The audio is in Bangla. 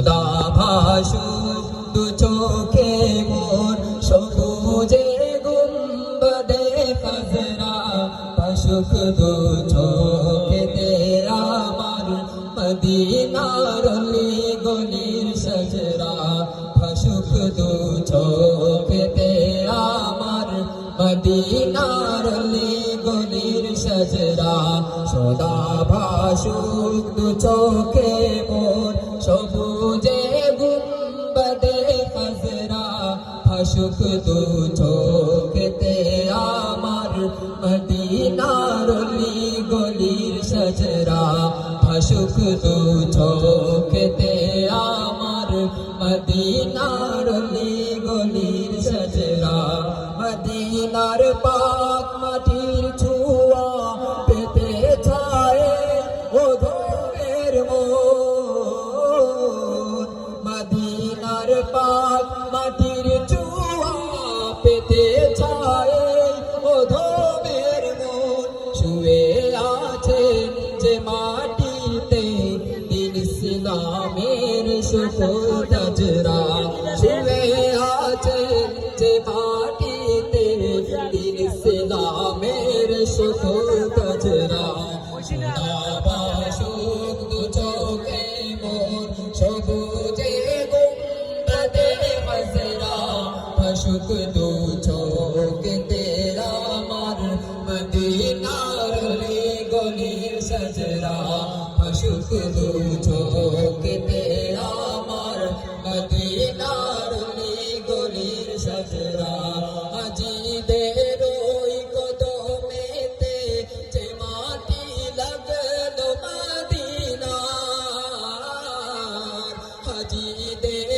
ভাসু দু চোখে মোর সবুজে গুম্বদে খাজরা ভাসুক দু চোখে আমার মদিনার অলি গলির সজরা ভাসুক দু চোখে আমার মদিনার অলি গলির সজরা সদা ভাসুক দু চোখে মোর সবুজে গুম্বদে খাজরা ভাসুক দু চোখেতে আমার মদিনার অলি গলির সজরা ভাসুক দু চোখেতে আমার মদিনার অলি গলির সজরা মদিনার পাক মাটির ছোঁয়া পেতে চায় ও ধোয়ের মদিনার পাক মাটির ছোঁয়া পেতে চায় ও ধোয়ের মন শুয়ে আছে যে মাটিতে দিন ইসলামের সুফত জরা শুয়ে আছে যে মাটিতে দিন ইসলামের সুফত জরা ভাসুক দু চোখে মোর সবুজে গুম্বদে খাজরা ভাসুক দু চোখে আমার মদিনার অলি গলির সজরা ভাসুক দু চোখে আমার মদিনার অলি গলির সজরা আজিদের ওই কদমেতে যে মাটি লাগলো মদিনার হাজিদের